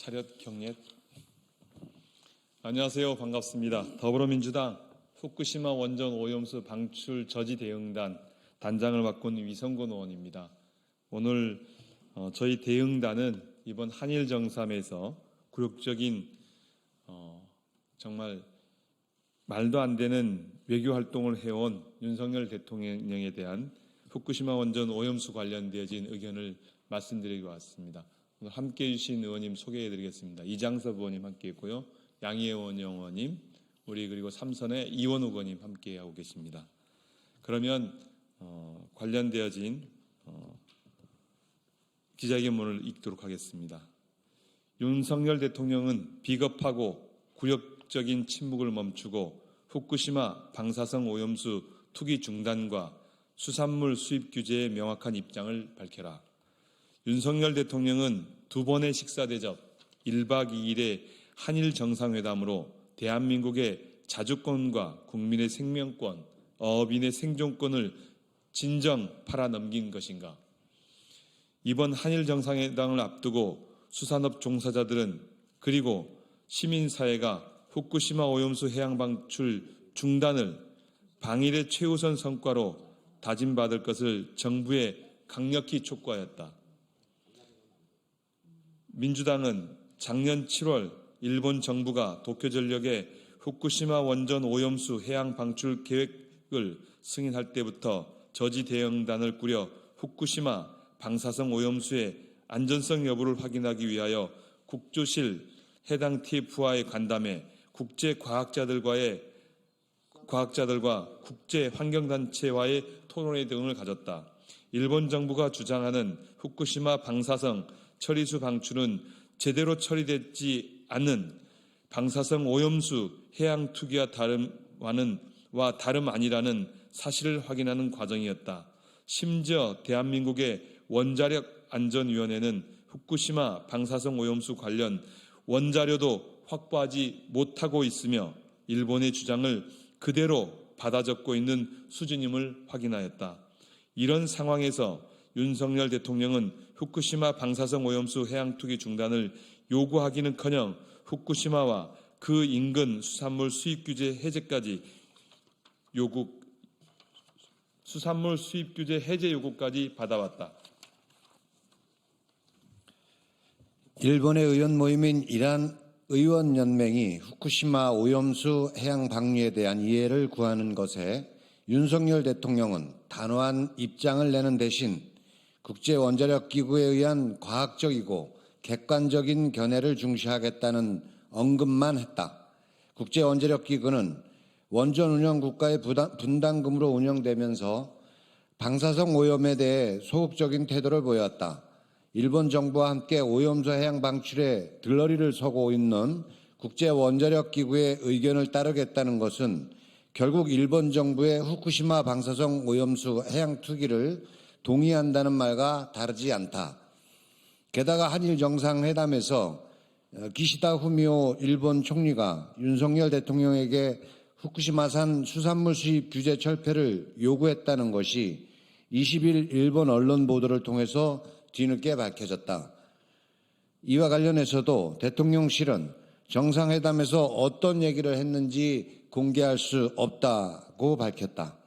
차렷 경례. 안녕하세요. 반갑습니다. 더불어민주당 후쿠시마 원전 오염수 방출 저지 대응단 단장을 맡고 있는 위성곤 의원입니다. 오늘 저희 대응단은 이번 한일 정상회에서 굴욕적인 정말 말도 안 되는 외교 활동을 해온 윤석열 대통령에 대한 후쿠시마 원전 오염수 관련되어진 의견을 말씀드리고 왔습니다. 오늘 함께해 주신 의원님 소개해드리겠습니다. 이장섭 의원님 함께해 있고요. 양희원 의원님, 우리 그리고 삼선의 이원욱 의원님 함께하고 계십니다. 그러면 관련되어진 기자회견문을 읽도록 하겠습니다. 윤석열 대통령은 비겁하고 굴욕적인 침묵을 멈추고 후쿠시마 방사성 오염수 투기 중단과 수산물 수입 규제에 명확한 입장을 밝혀라. 윤석열 대통령은 두 번의 식사 대접, 1박 2일의 한일 정상회담으로 대한민국의 자주권과 국민의 생명권, 어업인의 생존권을 진정 팔아넘긴 것인가? 이번 한일 정상회담을 앞두고 수산업 종사자들은 그리고 시민사회가 후쿠시마 오염수 해양 방출 중단을 방일의 최우선 성과로 다짐받을 것을 정부에 강력히 촉구하였다. 민주당은 작년 7월 일본 정부가 도쿄전력의 후쿠시마 원전 오염수 해양 방출 계획을 승인할 때부터 저지 대응단을 꾸려 후쿠시마 방사성 오염수의 안전성 여부를 확인하기 위하여 국조실 해당 TF와의 간담회, 과학자들과 국제환경단체와의 토론회 등을 가졌다. 일본 정부가 주장하는 후쿠시마 방사성 처리수 방출은 제대로 처리되지 않는 방사성 오염수 해양 투기와 다름 아니라는 사실을 확인하는 과정이었다. 심지어 대한민국의 원자력안전위원회는 후쿠시마 방사성 오염수 관련 원자료도 확보하지 못하고 있으며 일본의 주장을 그대로 받아 적고 있는 수준임을 확인하였다. 이런 상황에서 윤석열 대통령은 후쿠시마 방사성 오염수 해양 투기 중단을 요구하기는커녕 후쿠시마와 그 인근 수산물 수입 규제 해제까지 요구까지 받아왔다. 일본의 의원 모임인 이란 의원연맹이 후쿠시마 오염수 해양 방류에 대한 이해를 구하는 것에 윤석열 대통령은 단호한 입장을 내는 대신 국제원자력기구에 의한 과학적이고 객관적인 견해를 중시하겠다는 언급만 했다. 국제원자력기구는 원전 운영 국가의 분담금으로 운영되면서 방사성 오염에 대해 소극적인 태도를 보였다. 일본 정부와 함께 오염수 해양 방출에 들러리를 서고 있는 국제원자력기구의 의견을 따르겠다는 것은 결국 일본 정부의 후쿠시마 방사성 오염수 해양 투기를 동의한다는 말과 다르지 않다. 게다가 한일 정상회담에서 기시다 후미오 일본 총리가 윤석열 대통령에게 후쿠시마산 수산물 수입 규제 철폐를 요구했다는 것이 20일 일본 언론 보도를 통해서 뒤늦게 밝혀졌다. 이와 관련해서도 대통령실은 정상회담에서 어떤 얘기를 했는지 공개할 수 없다고 밝혔다.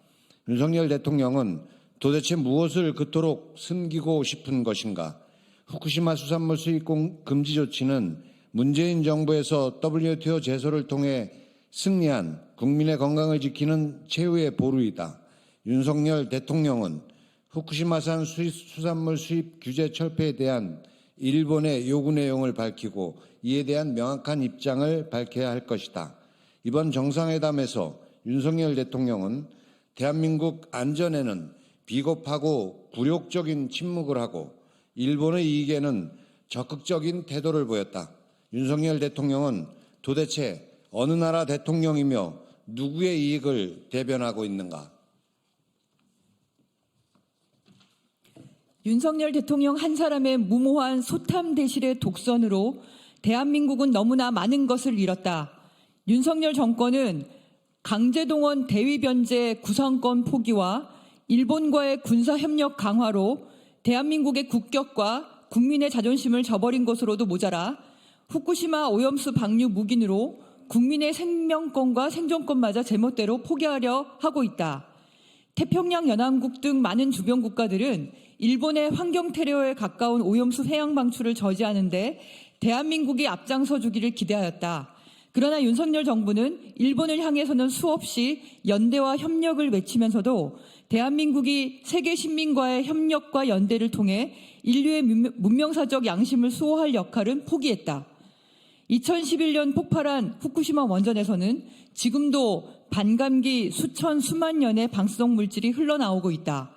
윤석열 대통령은 도대체 무엇을 그토록 숨기고 싶은 것인가? 후쿠시마 수산물 수입 금지 조치는 문재인 정부에서 WTO 제소를 통해 승리한 국민의 건강을 지키는 최후의 보루이다. 윤석열 대통령은 후쿠시마산 수산물 수입 규제 철폐에 대한 일본의 요구 내용을 밝히고 이에 대한 명확한 입장을 밝혀야 할 것이다. 이번 정상회담에서 윤석열 대통령은 대한민국 안전에는 비겁하고 굴욕적인 침묵을 하고 일본의 이익에는 적극적인 태도를 보였다. 윤석열 대통령은 도대체 어느 나라 대통령이며 누구의 이익을 대변하고 있는가? 윤석열 대통령 한 사람의 무모한 소탐대실의 독선으로 대한민국은 너무나 많은 것을 잃었다. 윤석열 정권은 강제동원 대위변제 구성권 포기와 일본과의 군사협력 강화로 대한민국의 국격과 국민의 자존심을 저버린 것으로도 모자라 후쿠시마 오염수 방류 묵인으로 국민의 생명권과 생존권마저 제멋대로 포기하려 하고 있다. 태평양 연안국 등 많은 주변 국가들은 일본의 환경 테러에 가까운 오염수 해양 방출을 저지하는데 대한민국이 앞장서 주기를 기대하였다. 그러나 윤석열 정부는 일본을 향해서는 수없이 연대와 협력을 외치면서도 대한민국이 세계 신민과의 협력과 연대를 통해 인류의 문명사적 양심을 수호할 역할은 포기했다. 2011년 폭발한 후쿠시마 원전에서는 지금도 반감기 수천 수만 년의 방사성 물질이 흘러나오고 있다.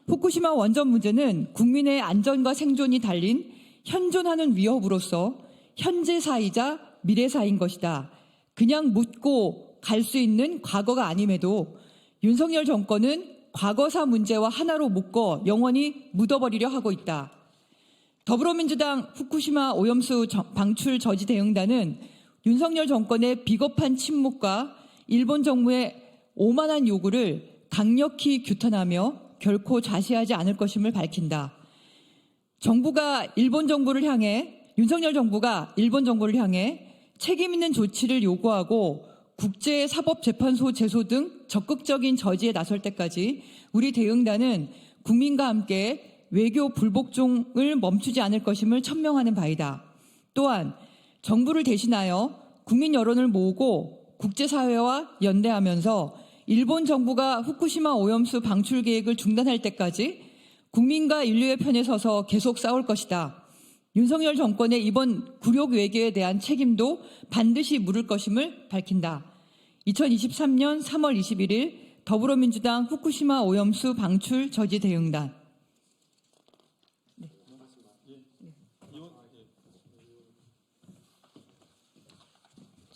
후쿠시마 원전 문제는 국민의 안전과 생존이 달린 현존하는 위협으로서 현재사이자 미래사인 것이다. 그냥 묻고 갈 수 있는 과거가 아님에도 윤석열 정권은 과거사 문제와 하나로 묶어 영원히 묻어버리려 하고 있다. 더불어민주당 후쿠시마 오염수 방출 저지 대응단은 윤석열 정권의 비겁한 침묵과 일본 정부의 오만한 요구를 강력히 규탄하며 결코 좌시하지 않을 것임을 밝힌다. 윤석열 정부가 일본 정부를 향해 책임 있는 조치를 요구하고 국제사법재판소 제소 등 적극적인 저지에 나설 때까지 우리 대응단은 국민과 함께 외교 불복종을 멈추지 않을 것임을 천명하는 바이다. 또한 정부를 대신하여 국민 여론을 모으고 국제사회와 연대하면서 일본 정부가 후쿠시마 오염수 방출 계획을 중단할 때까지 국민과 인류의 편에 서서 계속 싸울 것이다. 윤석열 정권의 이번 굴욕 외교에 대한 책임도 반드시 물을 것임을 밝힌다. 2023년 3월 21일 더불어민주당 후쿠시마 오염수 방출 저지 대응단.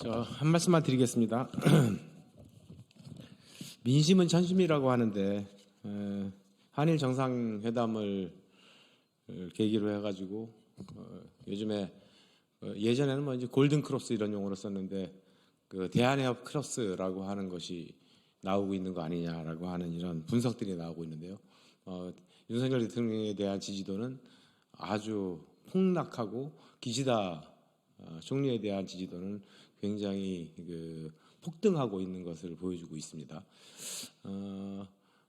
한 말씀만 드리겠습니다. 민심은 천심이라고 하는데 한일 정상회담을 계기로 해가지고 요즘에 예전에는 뭐 이제 골든 크로스 이런 용어를 썼는데 그 대한해협 크로스라고 하는 것이 나오고 있는 거 아니냐라고 하는 이런 분석들이 나오고 있는데요. 윤석열 대통령에 대한 지지도는 아주 폭락하고 기시다 총리에 대한 지지도는 굉장히 폭등하고 있는 것을 보여주고 있습니다.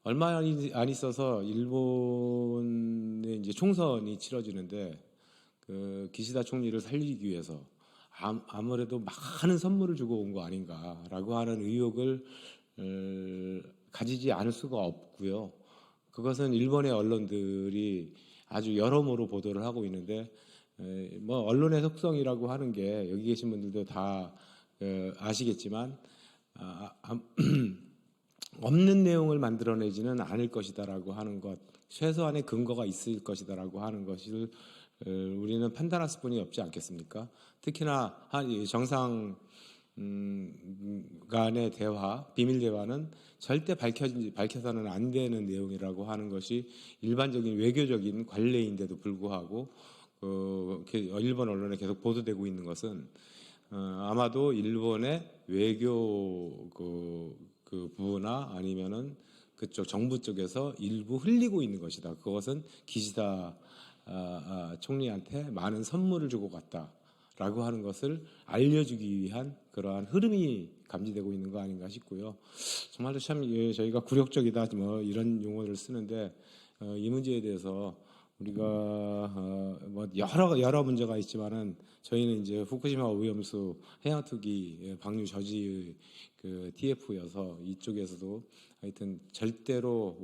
얼마 안 있어서 일본의 이제 총선이 치러지는데 그 기시다 총리를 살리기 위해서 아무래도 많은 선물을 주고 온 거 아닌가라고 하는 의혹을 가지지 않을 수가 없고요. 그것은 일본의 언론들이 아주 여러모로 보도를 하고 있는데 뭐 언론의 속성이라고 하는 게 여기 계신 분들도 다 아시겠지만 없는 내용을 만들어내지는 않을 것이다라고 하는 것, 최소한의 근거가 있을 것이다라고 하는 것을 우리는 판단할 수뿐이 없지 않겠습니까? 특히나 정상 간의 대화, 비밀 대화는 절대 밝혀서는 안 되는 내용이라고 하는 것이 일반적인 외교적인 관례인데도 불구하고 일본 언론에 계속 보도되고 있는 것은 아마도 일본의 외교 그 부나 아니면은 그쪽 정부 쪽에서 일부 흘리고 있는 것이다. 그것은 기시다 총리한테 많은 선물을 주고 갔다라고 하는 것을 알려주기 위한 그러한 흐름이 감지되고 있는 거 아닌가 싶고요. 정말로 참 저희가 굴욕적이다 뭐 이런 용어를 쓰는데 이 문제에 대해서 우리가 뭐 여러 문제가 있지만은 저희는 이제 후쿠시마 오염수 해양투기 방류 저지의 그 TF여서 이쪽에서도 하여튼 절대로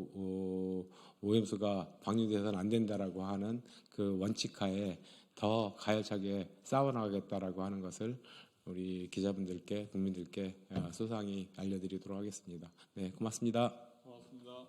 오염수가 방류돼서는 안 된다라고 하는 그 원칙하에 더 가열차게 싸워나가겠다라고 하는 것을 우리 기자분들께 국민들께 소상히 알려드리도록 하겠습니다. 네, 고맙습니다. 고맙습니다.